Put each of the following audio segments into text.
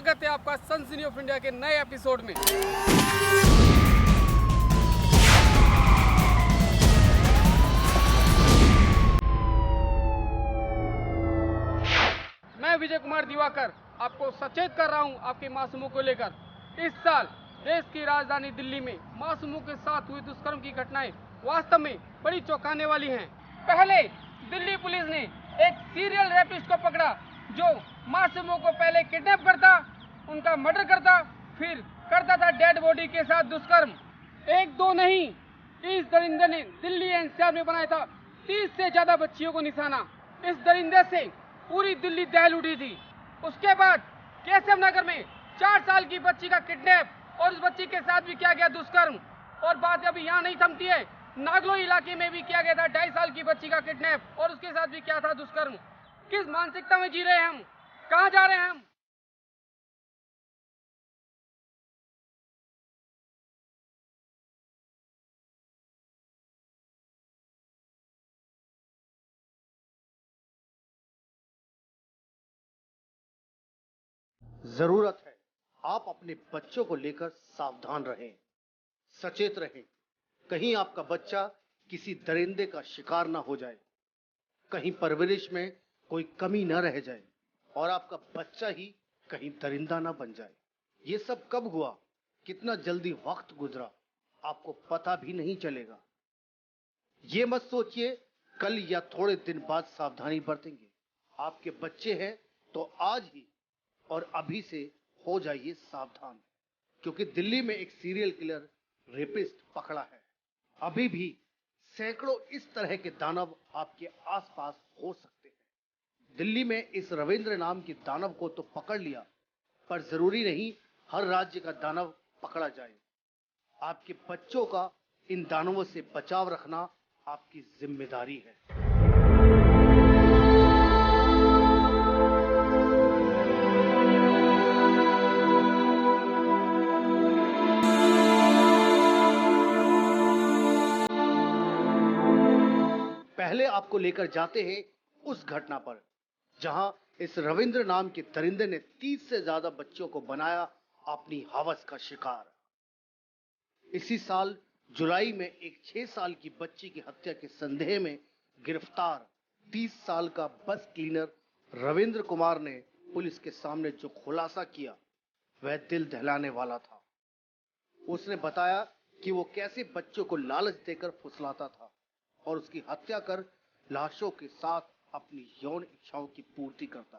स्वागत है आपका सनसनी ऑफ इंडिया के नए एपिसोड में। मैं विजय कुमार दिवाकर आपको सचेत कर रहा हूं आपके मासूमों को लेकर। इस साल देश की राजधानी दिल्ली में मासूमों के साथ हुई दुष्कर्म की घटनाएं वास्तव में बड़ी चौंकाने वाली हैं। पहले दिल्ली पुलिस ने एक सीरियल रेपिस्ट को पकड़ा जो मासूमों को पहले किडनैप करता, उनका मर्डर करता, फिर करता था डेड बॉडी के साथ दुष्कर्म। एक दो नहीं, इस दरिंदे ने दिल्ली एनसीआर में बनाया था 30 से ज्यादा बच्चियों को निशाना। इस दरिंदे से पूरी दिल्ली दहल उठी थी। उसके बाद केशव नगर में 4 साल की बच्ची का किडनैप और उस बच्ची के साथ भी किया गया दुष्कर्म। और बात अभी यहाँ नहीं थमती है, नागलो इलाके में भी किया गया था 2.5 साल की बच्ची का किडनैप और उसके साथ भी किया था दुष्कर्म। किस मानसिकता में जी रहे हैं हम, कहाँ जा रहे हैं हम? जरूरत है आप अपने बच्चों को लेकर सावधान रहें, सचेत रहें। कहीं आपका बच्चा किसी दरिंदे का शिकार ना हो जाए, कहीं परवरिश में कोई कमी न रह जाए और आपका बच्चा ही कहीं दरिंदा ना बन जाए। ये सब कब हुआ, कितना जल्दी वक्त गुजरा, आपको पता भी नहीं चलेगा। ये मत सोचिए कल या थोड़े दिन बाद सावधानी बरतेंगे। आपके बच्चे हैं तो आज ही और अभी से हो जाइए सावधान, क्योंकि दिल्ली में एक सीरियल किलर रेपिस्ट पकड़ा है। अभी भी सैकड़ों इस तरह के दानव आपके आसपास हो सकते हैं। दिल्ली में इस रविंद्र नाम के दानव को तो पकड़ लिया, पर जरूरी नहीं हर राज्य का दानव पकड़ा जाए। आपके बच्चों का इन दानवों से बचाव रखना आपकी जिम्मेदारी है। पहले आपको लेकर जाते हैं उस घटना पर जहां इस रविंद्र नाम के दरिंदे ने 30 से ज्यादा बच्चों को बनाया अपनी हवस का शिकार। इसी साल जुलाई में एक 6 साल की बच्ची की हत्या के संदेह में गिरफ्तार 30 साल का बस क्लीनर रविंद्र कुमार ने पुलिस के सामने जो खुलासा किया वह दिल दहलाने वाला था। उसने बताया कि वो कैसे बच्चों को लालच देकर फुसलाता था और उसकी हत्या कर लाशों के साथ अपनी यौन इच्छाओं की पूर्ति करता।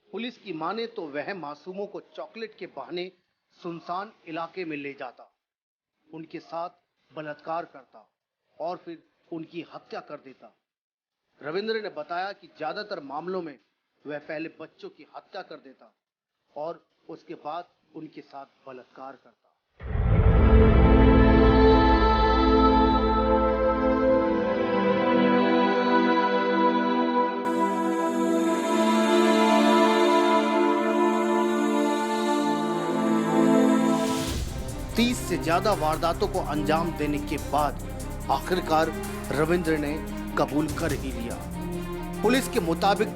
पुलिस की माने तो वह मासूमों को चॉकलेट के बहाने सुनसान इलाके में ले जाता, उनके साथ बलात्कार करता और फिर उनकी हत्या कर देता। रविंद्र ने बताया कि ज्यादातर मामलों में वह पहले बच्चों की हत्या कर देता और उसके बाद उनके साथ बलात्कार करता। तीस से ज्यादा वारदातों को अंजाम देने के बाद आखिरकार रविंद्र ने कबूल कर ही लिया। पुलिस के मुताबिक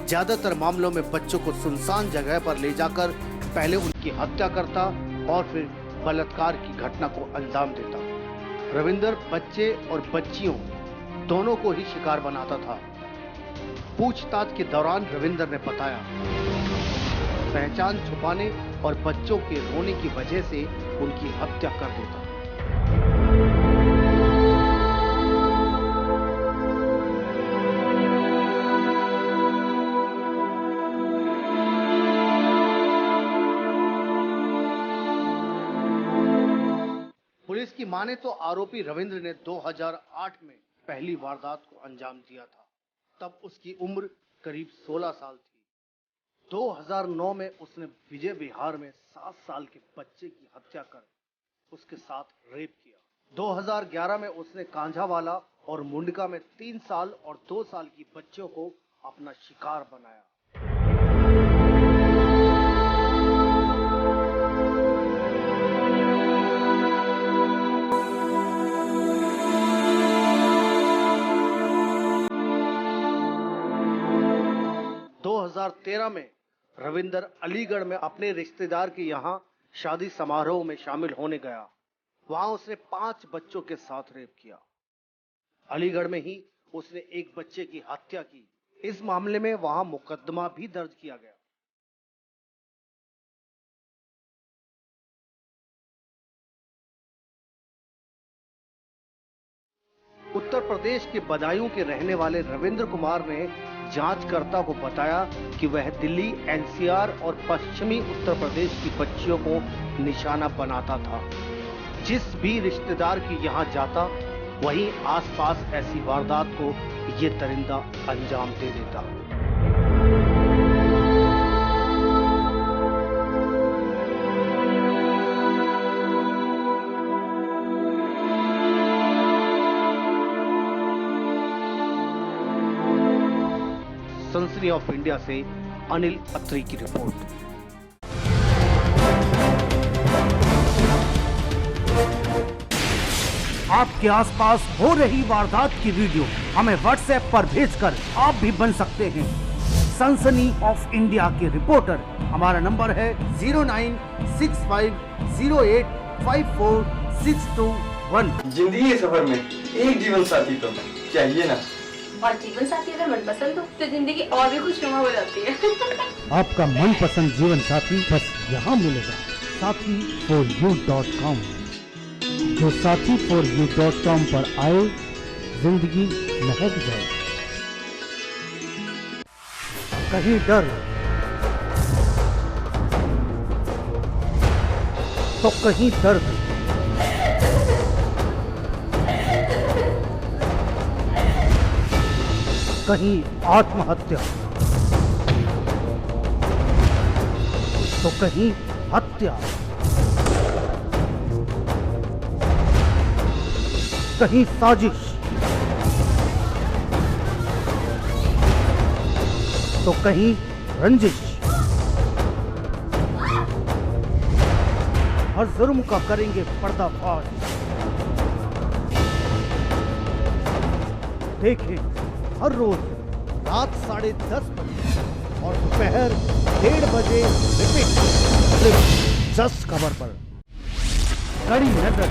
ज्यादातर मामलों में बच्चों को सुनसान जगह पर ले जाकर पहले उनकी हत्या करता और फिर बलात्कार की घटना को अंजाम देता। रविंद्र बच्चे और बच्चियों दोनों को ही शिकार बनाता था। पूछताछ के दौरान रविंद्र ने बताया पहचान छुपाने और बच्चों के रोने की वजह से उनकी हत्या कर देता। पुलिस की माने तो आरोपी रविंद्र ने 2008 में पहली वारदात को अंजाम दिया था। तब उसकी उम्र करीब 16 साल थी। 2009 में उसने विजय विहार में 7 साल के बच्चे की हत्या कर उसके साथ रेप किया। 2011 में उसने कांझावाला और मुंडका में 3 साल और 2 साल की बच्चों को अपना शिकार बनाया। में रविंद्र अलीगढ़ में अपने रिश्तेदार के यहाँ शादी समारोह में शामिल होने गया। वहां उसने 5 बच्चों के साथ रेप किया। अलीगढ़ में ही उसने एक बच्चे की हत्या की। इस मामले में वहां मुकदमा भी दर्ज किया गया। उत्तर प्रदेश के बदायूं के रहने वाले रविंद्र कुमार ने जांचकर्ता को बताया कि वह दिल्ली, एनसीआर और पश्चिमी उत्तर प्रदेश की बच्चियों को निशाना बनाता था। जिस भी रिश्तेदार के यहां जाता, वहीं आसपास ऐसी वारदात को ये दरिंदा अंजाम दे देता। सनसनी ऑफ इंडिया से अनिल अत्री की रिपोर्ट। आपके आसपास हो रही वारदात की वीडियो हमें व्हाट्सएप पर भेजकर आप भी बन सकते हैं सनसनी ऑफ इंडिया के रिपोर्टर। हमारा नंबर है 0965085461। जिंदगी के सफर में एक जीवन साथी तो चाहिए ना। और जीवन साथी अगर मनपसंद हो तो जिंदगी और भी खुशनुमा हो जाती है। आपका मनपसंद जीवन साथी बस यहाँ मिलेगा, साथी4u.com। जो साथी4u.com पर आए, जिंदगी महक जाए। कहीं डर तो कहीं दर्द, कहीं आत्महत्या तो कहीं हत्या, कहीं साजिश तो कहीं रंजिश। हर जुर्म का करेंगे पर्दाफाश। देखें हर रोज रात 10:30 बजे और दोपहर 1:30 बजे रिपीट, सिर्फ 10 खबर पर। कड़ी नजर,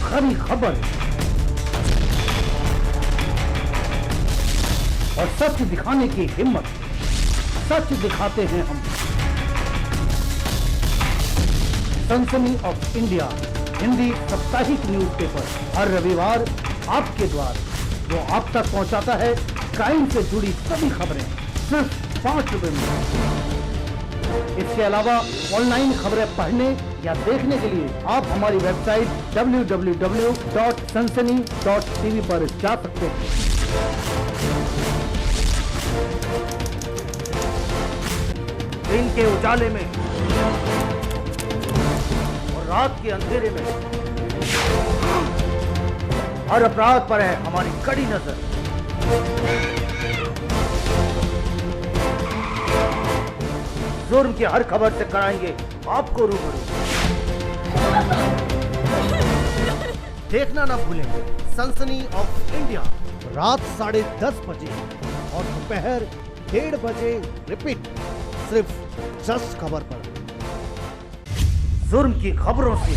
खरी खबर और सच दिखाने की हिम्मत। सच दिखाते हैं हम। सनसनी ऑफ इंडिया हिंदी साप्ताहिक न्यूज़पेपर हर रविवार आपके द्वार, जो आप तक पहुंचाता है क्राइम से जुड़ी सभी खबरें सिर्फ 5 रुपए में। इसके अलावा ऑनलाइन खबरें पढ़ने या देखने के लिए आप हमारी वेबसाइट www.sansani.tv पर जा सकते हैं। दिन के उजाले में और रात के अंधेरे में हर अपराध पर है हमारी कड़ी नजर। जुर्म की हर खबर से कराएंगे आपको रूबरू। देखना ना भूलें सनसनी ऑफ इंडिया रात 10:30 बजे और दोपहर 1:30 बजे रिपीट, सिर्फ 10 खबर पर। जुर्म की खबरों से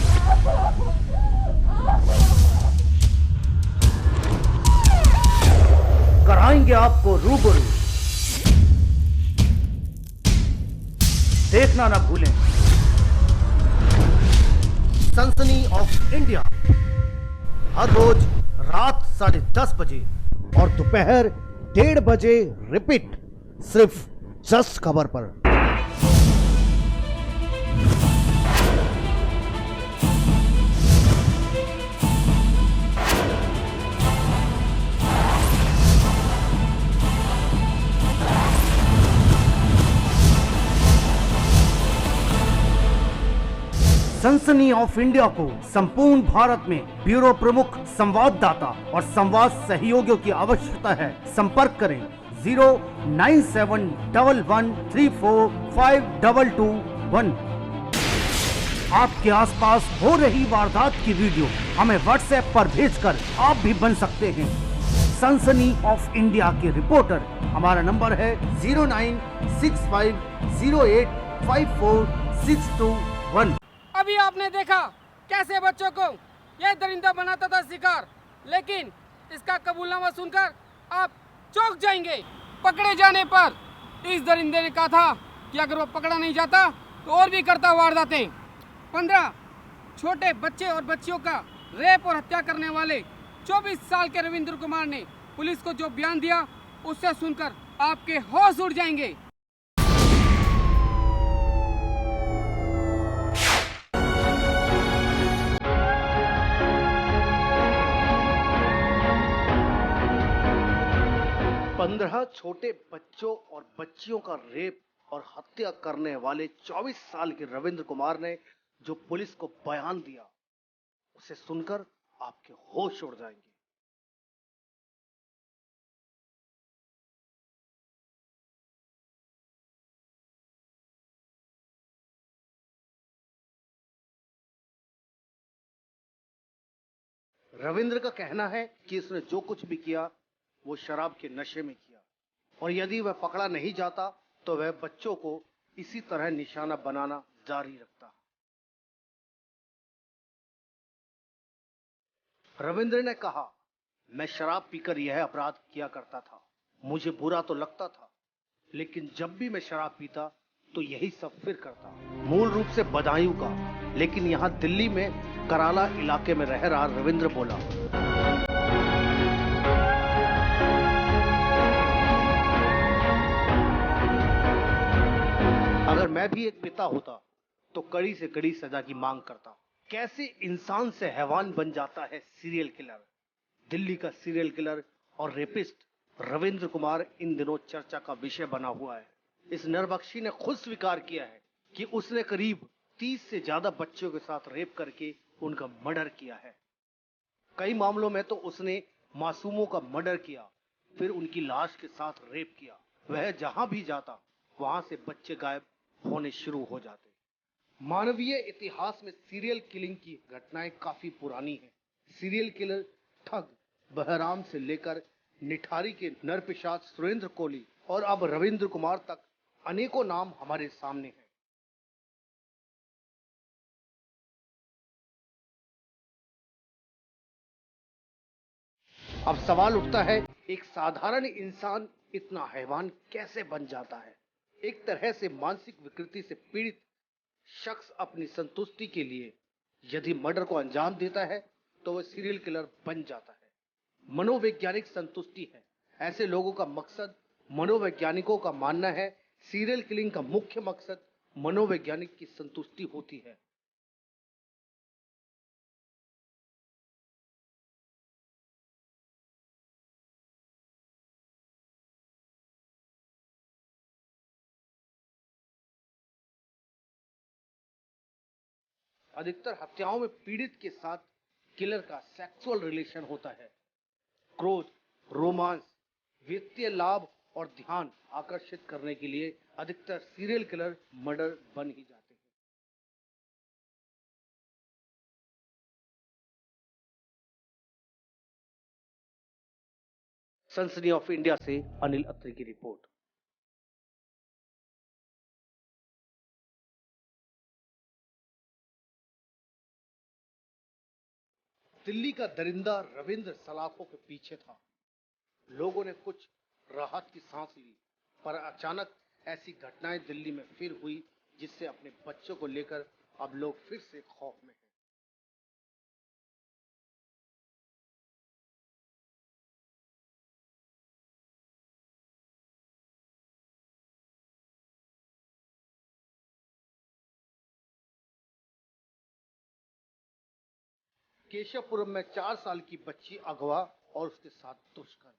कराएंगे आपको रूबरू। देखना ना भूलें सनसनी ऑफ इंडिया हर रोज रात 10:30 बजे और दोपहर 1:30 बजे रिपीट, सिर्फ 10 खबर पर। सनसनी ऑफ इंडिया को संपूर्ण भारत में ब्यूरो प्रमुख, संवाददाता और संवाद सहयोगियों की आवश्यकता है। संपर्क करें 09711345221। आपके आसपास हो रही वारदात की वीडियो हमें व्हाट्सएप पर भेजकर आप भी बन सकते हैं सनसनी ऑफ इंडिया के रिपोर्टर। हमारा नंबर है 0965085461। अभी आपने देखा कैसे बच्चों को यह दरिंदा बनाता था शिकार, लेकिन इसका कबूलनामा सुनकर आप चौंक जाएंगे। पकड़े जाने पर इस दरिंदे ने कहा था कि अगर वो पकड़ा नहीं जाता तो और भी करता वारदातें। 15 छोटे बच्चे और बच्चियों का रेप और हत्या करने वाले 24 साल के रविंद्र कुमार ने पुलिस को जो बयान दिया, उससे सुनकर आपके होश उड़ जाएंगे। पंद्रह छोटे बच्चों और बच्चियों का रेप और हत्या करने वाले 24 साल के रविंद्र कुमार ने जो पुलिस को बयान दिया, उसे सुनकर आपके होश उड़ जाएंगे। रविंद्र का कहना है कि उसने जो कुछ भी किया वो शराब के नशे में किया, और यदि वह पकड़ा नहीं जाता तो वह बच्चों को इसी तरह निशाना बनाना जारी रखता। रविंद्र ने कहा, मैं शराब पीकर यह अपराध किया करता था, मुझे बुरा तो लगता था, लेकिन जब भी मैं शराब पीता तो यही सब फिर करता। मूल रूप से बदायूं का, लेकिन यहां दिल्ली में कराला इलाके में रह रहा रविंद्र बोला, अगर मैं भी एक पिता होता तो कड़ी से कड़ी सजा की मांग करता। कैसे इंसान से हैवान बन जाता है सीरियल किलर। दिल्ली का सीरियल किलर और रेपिस्ट रविंद्र कुमार इन दिनों चर्चा का विषय बना हुआ है। इस नरबख्शी ने खुद स्वीकार किया है कि उसने करीब 30 से ज्यादा बच्चों के साथ रेप करके उनका मर्डर किया है। कई मामलों में तो उसने मासूमों का मर्डर किया, फिर उनकी लाश के साथ रेप किया। वह जहां भी जाता वहां से बच्चे गायब होने शुरू हो जाते। मानवीय इतिहास में सीरियल किलिंग की घटनाएं काफी पुरानी हैं। सीरियल किलर ठग बहराम से लेकर निठारी के नरपिशाच सुरेंद्र कोहली और अब रविंद्र कुमार तक अनेकों नाम हमारे सामने हैं। अब सवाल उठता है, एक साधारण इंसान इतना हैवान कैसे बन जाता है। एक तरह से मानसिक विकृति से पीड़ित शख्स अपनी संतुष्टि के लिए यदि मर्डर को अंजाम देता है तो वह सीरियल किलर बन जाता है। मनोवैज्ञानिक संतुष्टि है। ऐसे लोगों का मकसद, मनोवैज्ञानिकों का मानना है, सीरियल किलिंग का मुख्य मकसद मनोवैज्ञानिक की संतुष्टि होती है। अधिकतर हत्याओं में पीड़ित के साथ किलर का सेक्सुअल रिलेशन होता है। क्रोध, रोमांस, वित्तीय लाभ और ध्यान आकर्षित करने के लिए अधिकतर सीरियल किलर मर्डर बन ही जाते हैं। सनसनी ऑफ इंडिया से अनिल अत्री की रिपोर्ट। दिल्ली का दरिंदा रविंद्र सलाखों के पीछे था। लोगों ने कुछ राहत की सांस ली, पर अचानक ऐसी घटनाएं दिल्ली में फिर हुई, जिससे अपने बच्चों को लेकर अब लोग फिर से खौफ में हैं। केशवपुरम में 4 साल की बच्ची अगवा और उसके साथ दुष्कर्म।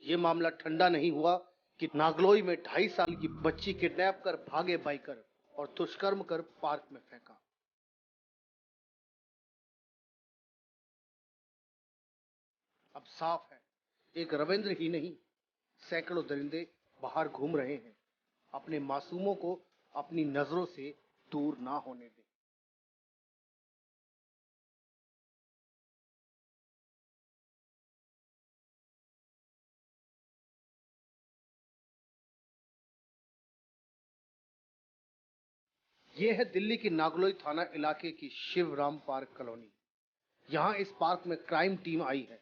ये मामला ठंडा नहीं हुआ कि नागलोई में 2.5 साल की बच्ची किडनैप कर भागे बाइकर और दुष्कर्म कर पार्क में फेंका। अब साफ है, एक रविंद्र ही नहीं सैकड़ों दरिंदे बाहर घूम रहे हैं। अपने मासूमों को अपनी नजरों से दूर ना होने दें। यह है दिल्ली की नागलोई थाना इलाके की शिवराम पार्क कॉलोनी। यहाँ इस पार्क में क्राइम टीम आई है।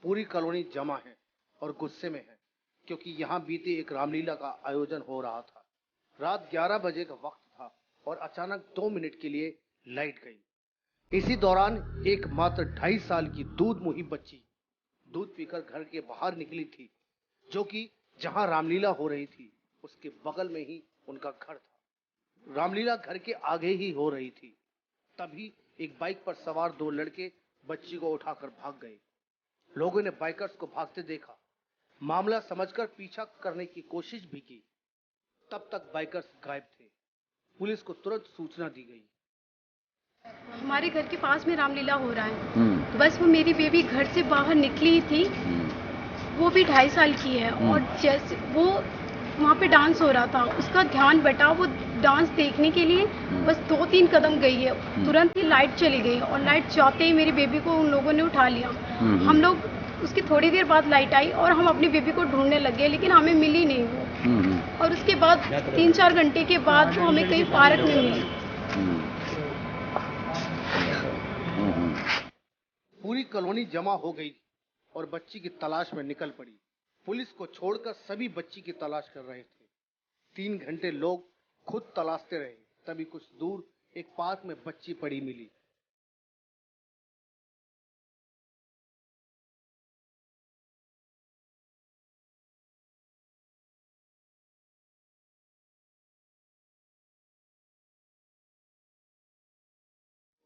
पूरी कॉलोनी जमा है और गुस्से में है, क्योंकि यहाँ बीते एक रामलीला का आयोजन हो रहा था। रात 11 बजे का वक्त था और अचानक 2 मिनट के लिए लाइट गई। इसी दौरान एक मात्र 2.5 साल की दूध मुही बच्ची दूध पीकर घर के बाहर निकली थी, जो कि जहाँ रामलीला हो रही थी उसके बगल में ही उनका घर था। रामलीला घर के आगे ही हो रही थी। तभी एक बाइक पर सवार 2 लड़के बच्ची को उठाकर भाग गए। लोगों ने बाइकर्स को भागते देखा। मामला समझकर पीछा करने की कोशिश भी की। तब तक बाइकर्स गायब थे। पुलिस को तुरंत सूचना दी गई। हमारे घर के पास में रामलीला हो रहा है। बस वो मेरी बेबी घर से बाहर निकली थी। वो भी 2.5 साल की है और जैसे वो वहाँ पे डांस हो रहा था, उसका ध्यान बटा वो डांस देखने के लिए बस 2-3 कदम गई है, तुरंत ही लाइट चली गई और लाइट जाते ही मेरी बेबी को उन लोगों ने उठा लिया। हम लोग उसकी थोड़ी देर बाद लाइट आई और हम अपनी बेबी को ढूंढने लगे, लेकिन हमें मिली नहीं वो। और उसके बाद 3-4 घंटे के बाद वो हमें कहीं पार्क में मिली। पूरी कॉलोनी जमा हो गई और बच्ची की तलाश में निकल पड़ी। पुलिस को छोड़कर सभी बच्ची की तलाश कर रहे थे। 3 घंटे लोग खुद तलाशते रहे। तभी कुछ दूर एक पार्क में बच्ची पड़ी मिली।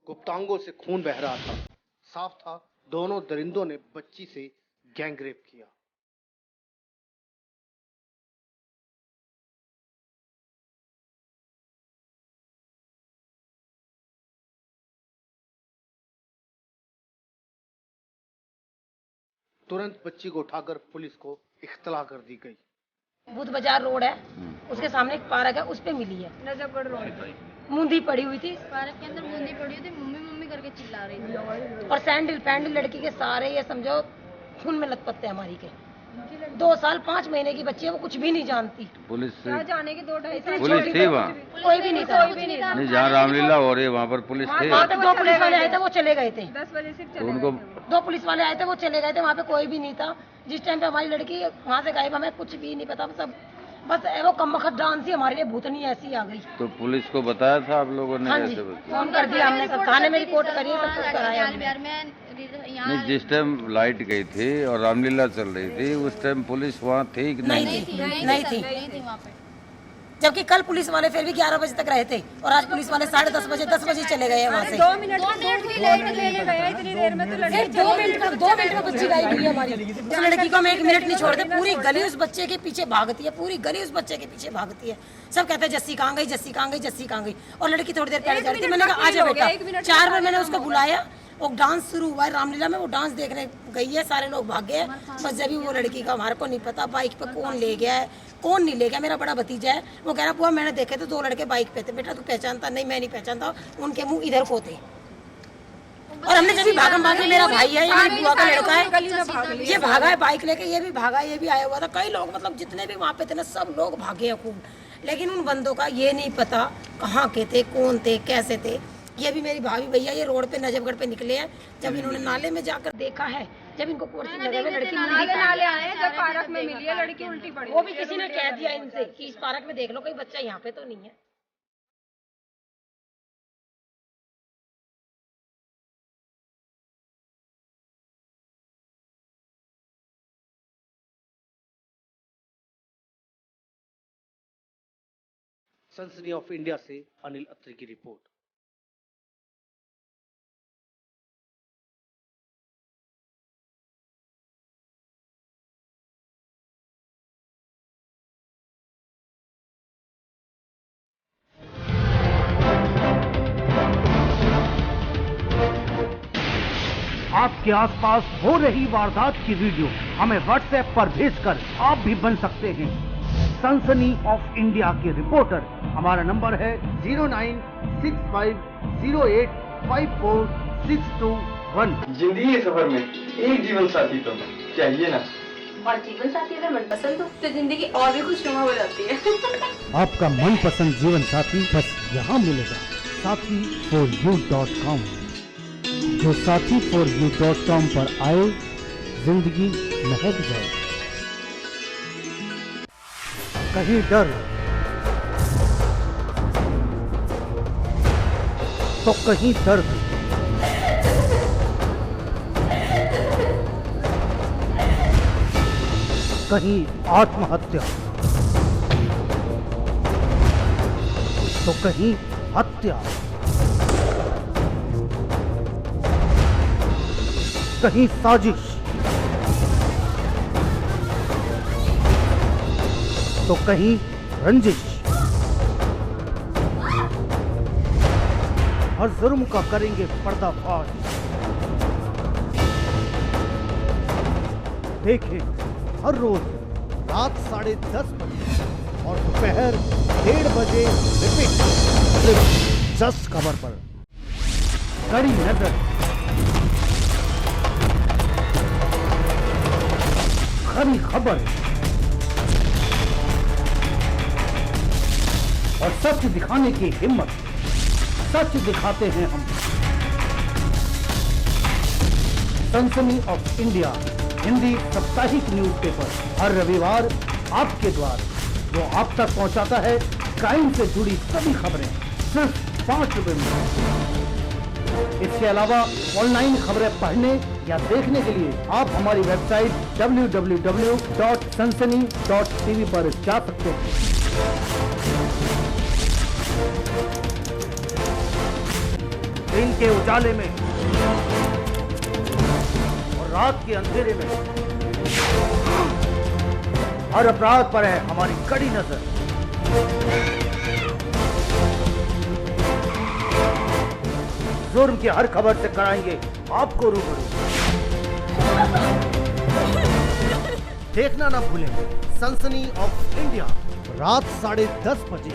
गुप्तांगों से खून बह रहा था। साफ था दोनों दरिंदों ने बच्ची से गैंगरेप किया। तुरंत बच्ची को उठाकर पुलिस को इख्तला कर दी गई। बुध बाजार रोड है, उसके सामने एक पार्क है, उस पे मिली है। नजफगढ़ रोड मूंदी पड़ी हुई थी, पार्क के अंदर बूंदी पड़ी हुई थी, मम्मी मम्मी करके चिल्ला रही थी। और सैंडल लड़की के सारे ये समझो खून में लथपथ है हमारी के। 2 साल 5 महीने की बच्ची है, वो कुछ भी नहीं जानती। पुलिस जाने के 2-2.5 साल पुलिस थी वहाँ? कोई भी नहीं था। नहीं, जहाँ रामलीला हो रही है वहाँ पर पुलिस थी। वहाँ तक 2 पुलिस वाले आए थे, वो चले गए थे। 10 बजे से तो उनको 2 पुलिस वाले आए थे, वो चले गए थे। वहाँ पे कोई भी नहीं था जिस टाइम पे हमारी लड़की वहाँ से गायब। हमें कुछ भी नहीं पता, सब बस वो कमबख्त डांस ही हमारे लिए भूतनी ऐसी आ गई। तो पुलिस को बताया था आप लोगों ने? हाँ जी, फोन कर दिया हमने, सब थाने में रिपोर्ट करी, सब कुछ कराया हमने। नहीं, जिस टाइम लाइट गई थी और रामलीला चल रही थी उस टाइम पुलिस वहाँ थी कि नहीं थी वहाँ पे। जबकि कल पुलिस वाले फिर भी 11 बजे तक रहे थे और आज पुलिस वाले 10:30 बजे 10 बजे चले गए वहाँ से। 2 मिनट की लाइट लेने गए, इतनी देर में तो लड़की 2 मिनट में बच्ची गायब हुई है हमारी। उस लड़की को हम 1 मिनट नहीं छोड़ते, पूरी गली उस बच्चे के पीछे भागती है, पूरी गली उस बच्चे के पीछे भागती है। सब कहते हैं जस्सी कहाँ गई, जस्सी कहाँ गई, जस्सी कहाँ गई। और लड़की थोड़ी देर पहले जा रही थी। मैंने कहा आजा बेटा। 4 बार मैंने उसको बुलाया, वो डांस शुरू हुआ है रामलीला में, वो डांस देखने गई है, सारे लोग भाग गए। बस जब भी वो लड़की का हमारे को नहीं पता बाइक पे कौन ले गया है कौन नहीं ले गया। मेरा बड़ा भतीजा है, वो कह रहा बुआ मैंने देखे थे 2 लड़के बाइक पे थे। बेटा तू पहचानता नहीं? मैं नहीं पहचानता, उनके मुंह इधर को थे। और हमने जब भी भागम भागे, मेरा भाई है, ये मेरी बुआ का लड़का है, ये भागा है बाइक लेके, ये भी भागा, ये भी आया हुआ था। कई लोग मतलब जितने भी वहाँ पे थे ना, सब लोग भागे हैं खूब। लेकिन उन बंदों का ये नहीं पता कहाँ के थे, कौन थे, कैसे थे। ये भी मेरी भाभी भैया ये रोड पे नजफगढ़ पे निकले हैं। जब इन्होंने नाले में जाकर देखा है, जब इनको कोर्सी लगा हुआ लड़की नाले आए, जब पार्क में मिली है लड़की उल्टी पड़ी। वो भी किसी ने कह दिया इनसे कि इस पार्क में देख लो कोई बच्चा यहाँ पे तो नहीं है। सनसनी ऑफ इंडिया से अनिल अत्री की रिपोर्ट। आपके आसपास हो रही वारदात की वीडियो हमें व्हाट्सएप पर भेजकर आप भी बन सकते हैं सनसनी ऑफ इंडिया के रिपोर्टर। हमारा नंबर है 0965085461। जिंदगी के सफर में एक जीवन साथी तो चाहिए ना। और जीवन साथी अगर मनपसंद हो तो जिंदगी और भी खुशनुमा हो जाती है। आपका मनपसंद जीवन साथी बस यहाँ मिलेगा, sathi4u.com। जो sathi4u.com पर आए जिंदगी महक जाए। कहीं डर तो कहीं दर्द, कहीं आत्महत्या तो कहीं हत्या, कहीं साजिश तो कहीं रंजिश। हर जुर्म का करेंगे पर्दाफाश। देखें हर रोज रात 10:30 बजे और दोपहर 1:30 बजे रिपीट, सिर्फ जस्ट खबर पर। कड़ी नजर, खरी खबर और सच दिखाने की हिम्मत। सच दिखाते हैं हम। सनसनी ऑफ इंडिया हिंदी साप्ताहिक न्यूज़पेपर हर रविवार आपके द्वार, जो आप तक पहुंचाता है क्राइम से जुड़ी सभी खबरें सिर्फ 5 रुपए में। इसके अलावा ऑनलाइन खबरें पढ़ने या देखने के लिए आप हमारी वेबसाइट www.sansani.tv पर जा सकते हैं। दिन के उजाले में और रात के अंधेरे में हर अपराध पर है हमारी कड़ी नजर। जुर्म की हर खबर से कराएंगे आपको रूबरू। देखना ना भूलें सनसनी ऑफ इंडिया रात 10:30 बजे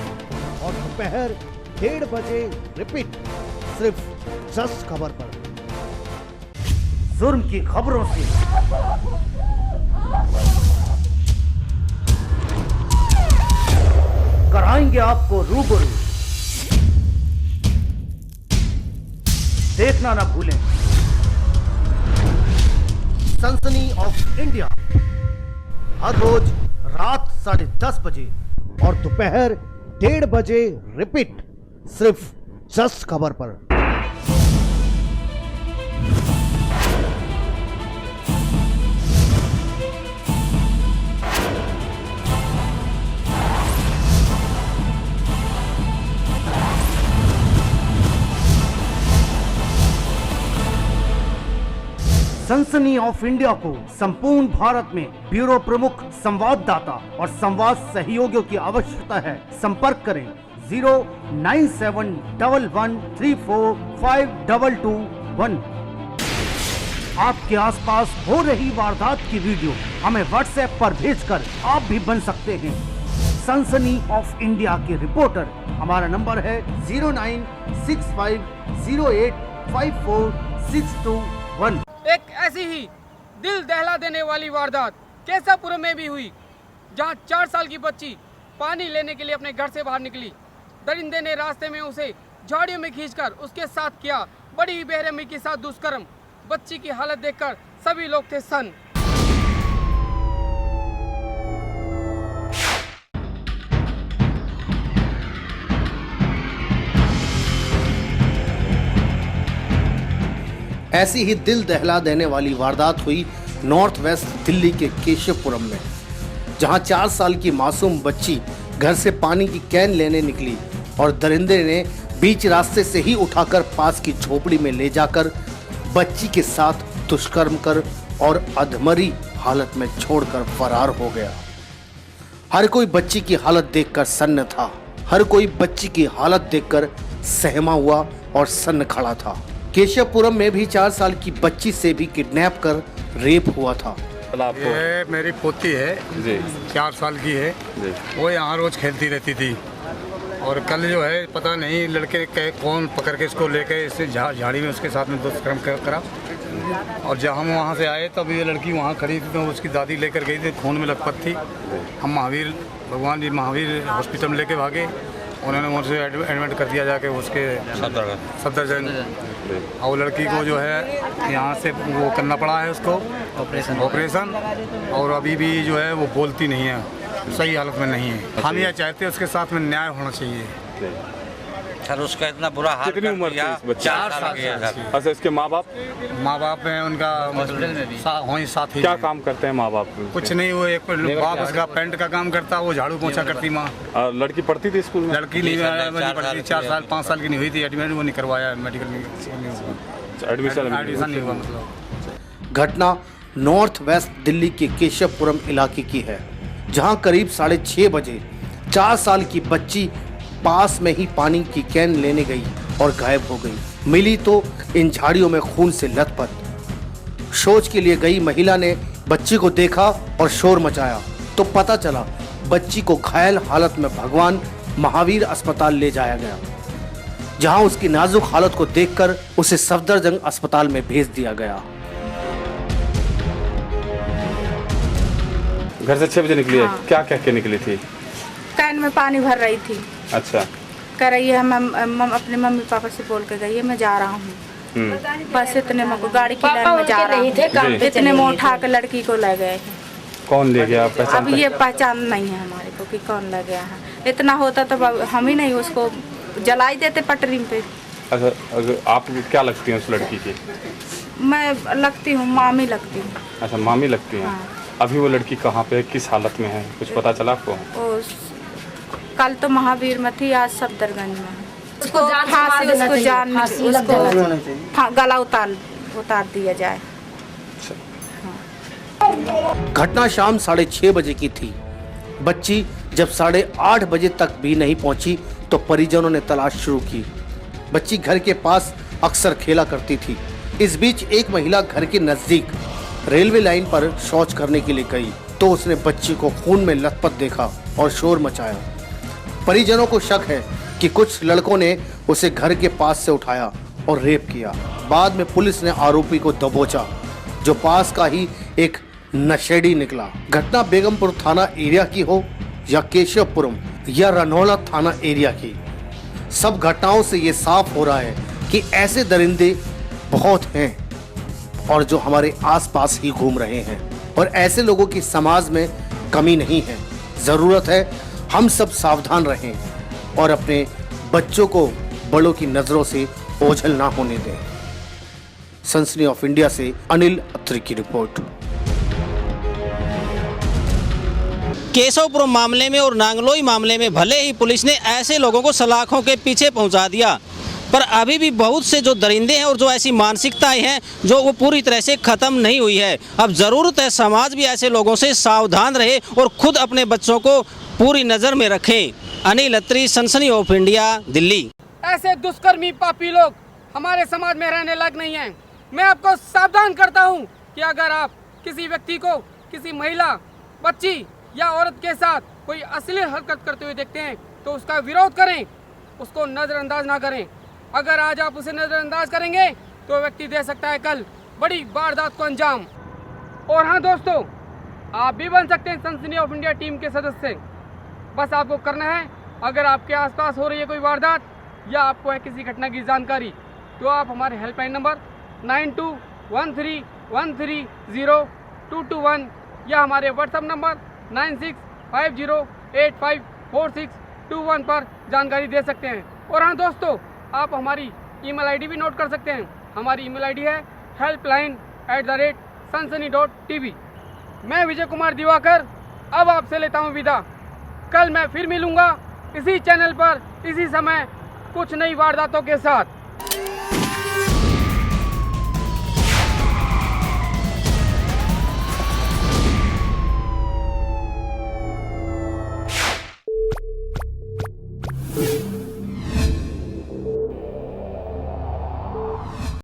और दोपहर 1:30 बजे रिपीट, सिर्फ जस्ट खबर पर। जुर्म की खबरों से कराएंगे आपको रूबरू। देखना ना भूलें सनसनी ऑफ इंडिया हर रोज रात 10:30 बजे और दोपहर 1:30 बजे रिपीट, सिर्फ जस्ट खबर पर। सनसनी ऑफ इंडिया को संपूर्ण भारत में ब्यूरो प्रमुख, संवाददाता और संवाद सहयोगियों की आवश्यकता है। संपर्क करें 09711345221। आपके आसपास हो रही वारदात की वीडियो हमें व्हाट्सएप पर भेजकर आप भी बन सकते हैं सनसनी ऑफ इंडिया के रिपोर्टर। हमारा नंबर है 0965085461। एक ऐसी ही दिल दहला देने वाली वारदात केसापुर में भी हुई, जहां 4 साल की बच्ची पानी लेने के लिए अपने घर से बाहर निकली। दरिंदे ने रास्ते में उसे झाड़ियों में खींचकर उसके साथ किया बड़ी ही बेरहमी के साथ दुष्कर्म। बच्ची की हालत देखकर सभी लोग थे सन्न। ऐसी ही दिल दहला देने वाली वारदात हुई नॉर्थ वेस्ट दिल्ली के केशवपुरम में, जहां 4 साल की मासूम बच्ची घर से पानी की कैन लेने निकली और दरिंदे ने बीच रास्ते से ही उठाकर पास की झोपड़ी में ले जाकर बच्ची के साथ दुष्कर्म कर और अधमरी हालत में छोड़कर फरार हो गया। हर कोई बच्ची की हालत देखकर सन्न था, हर कोई बच्ची की हालत देखकर सहमा हुआ और सन्न खड़ा था। केशवपुरम में भी 4 साल की बच्ची से भी किडनैप कर रेप हुआ था। ये मेरी पोती है जी, 4 साल की है जी। वो यहाँ रोज खेलती रहती थी और कल जो है पता नहीं लड़के के कौन पकड़ के इसको लेके इससे झाड़ी में उसके साथ में दुष्कर्म करा। और जब हम वहाँ से आए तब ये लड़की वहाँ खड़ी थी तो उसकी दादी लेकर गई थी, खून में लथपथ थी। हम भगवान जी महावीर हॉस्पिटल में लेके भागे, उन्होंने मुझसे एडमिट कर दिया जाके उसके सफदरजंग। और वो लड़की को जो है यहाँ से वो करना पड़ा है उसको ऑपरेशन, और अभी भी जो है वो बोलती नहीं है, सही हालत में नहीं है। हम यह चाहते हैं उसके साथ में न्याय होना चाहिए। सर उसका इतना बुरा हाल कितनी उम्र थी? 4 साल की है। अच्छा, इसके माँ बाप हैं उनका हॉस्पिटल में भी वहीं साथ ही। क्या काम करते हैं माँ बाप? कुछ नहीं, वो एक बाप उसका पेंट का काम करता, वो झाड़ू पोछा करती माँ। लड़की पढ़ती थी स्कूल में? लड़की नहीं पढ़ती, 4 साल 5 साल की नहीं हुई थी, एडमिट वो नहीं करवाया, मेडिकल एडमिशन नहीं हुआ। मतलब घटना नॉर्थ वेस्ट दिल्ली के केशवपुरम इलाके की है, जहां करीब 6:30 बजे 4 साल की बच्ची पास में ही पानी की कैन लेने गई और गायब हो गई। मिली तो इन झाड़ियों में खून से लथपथ। शौच के लिए गई महिला ने बच्ची को देखा और शोर मचाया तो पता चला बच्ची को घायल हालत में भगवान महावीर अस्पताल ले जाया गया, जहां उसकी नाजुक हालत को देखकर उसे सफदरजंग अस्पताल में भेज दिया गया। घर से 6 बजे निकली है। क्या कह के निकली थी? कैन में पानी भर रही थी। अच्छा। कह रही है अपने मम्मी पापा से बोल के गई है मैं जा रहा हूँ। बस इतने में गाड़ी की लाइन में जा रहा हूँ, इतने में उठा के लड़की को ले गए। कौन ले गया? अब ये पहचान नहीं है हमारे को कि कौन ले गया है। इतना होता तो हम ही नहीं उसको जलाई देते पटरी पे। अच्छा, आप क्या लगती हैं उस लड़की की? मैं लगती हूँ मामी लगती हूँ। अच्छा, मामी लगती हैं। अभी वो लड़की कहाँ पे, किस हालत में है, कुछ पता चला आपको? कल तो महावीर में थी, आज सफदरगंज में। उसको गला उतार दिया जाए। घटना शाम 6:30 बजे की थी। बच्ची जब 8:30 बजे तक भी नहीं पहुंची तो परिजनों ने तलाश शुरू की। बच्ची घर के पास अक्सर खेला करती थी। इस बीच एक महिला घर के नजदीक रेलवे लाइन पर शौच करने के लिए गई तो उसने बच्ची को खून में लथपथ देखा और शोर मचाया। परिजनों को शक है कि कुछ लड़कों ने उसे घर के पास से उठाया और रेप किया। बाद में पुलिस ने आरोपी को दबोचा, जो पास का ही एक नशेड़ी निकला। घटना बेगमपुर थाना एरिया की हो या केशवपुरम या रनौला थाना एरिया की, सब घटनाओं से ये साफ हो रहा है कि ऐसे दरिंदे बहुत हैं और जो हमारे आसपास ही घूम रहे हैं, और ऐसे लोगों की समाज में कमी नहीं है। जरूरत है हम सब सावधान रहें और अपने बच्चों को बड़ों की नजरों से ओझल ना होने दें। सनसनी ऑफ इंडिया से अनिल अत्री की रिपोर्ट। केशवपुरम मामले में और नांगलोई मामले में भले ही पुलिस ने ऐसे लोगों को सलाखों के पीछे पहुंचा दिया, पर अभी भी बहुत से जो दरिंदे हैं और जो ऐसी मानसिकताएं हैं जो वो पूरी तरह से ख़त्म नहीं हुई है। अब ज़रूरत है समाज भी ऐसे लोगों से सावधान रहे और खुद अपने बच्चों को पूरी नज़र में रखें। अनिल अत्री, सनसनी ऑफ इंडिया, दिल्ली। ऐसे दुष्कर्मी पापी लोग हमारे समाज में रहने लायक नहीं हैं। मैं आपको सावधान करता हूं कि अगर आप किसी व्यक्ति को, किसी महिला, बच्ची या औरत के साथ कोई अश्लील हरकत करते हुए देखते हैं तो उसका विरोध करें, उसको नज़रअंदाज ना करें। अगर आज आप उसे नज़रअंदाज करेंगे तो व्यक्ति दे सकता है कल बड़ी वारदात को अंजाम। और हाँ दोस्तों, आप भी बन सकते हैं सनसनी ऑफ इंडिया टीम के सदस्य। बस आपको करना है, अगर आपके आसपास हो रही है कोई वारदात या आपको है किसी घटना की जानकारी, तो आप हमारे हेल्पलाइन नंबर 9213130221 या हमारे व्हाट्सएप नंबर 9650854621 पर जानकारी दे सकते हैं। और हाँ दोस्तों, आप हमारी ईमेल आईडी भी नोट कर सकते हैं। हमारी ईमेल आईडी है helpline@sunsani.tv। मैं विजय कुमार दिवाकर अब आपसे लेता हूँ विदा। कल मैं फिर मिलूँगा इसी चैनल पर, इसी समय, कुछ नई वारदातों के साथ।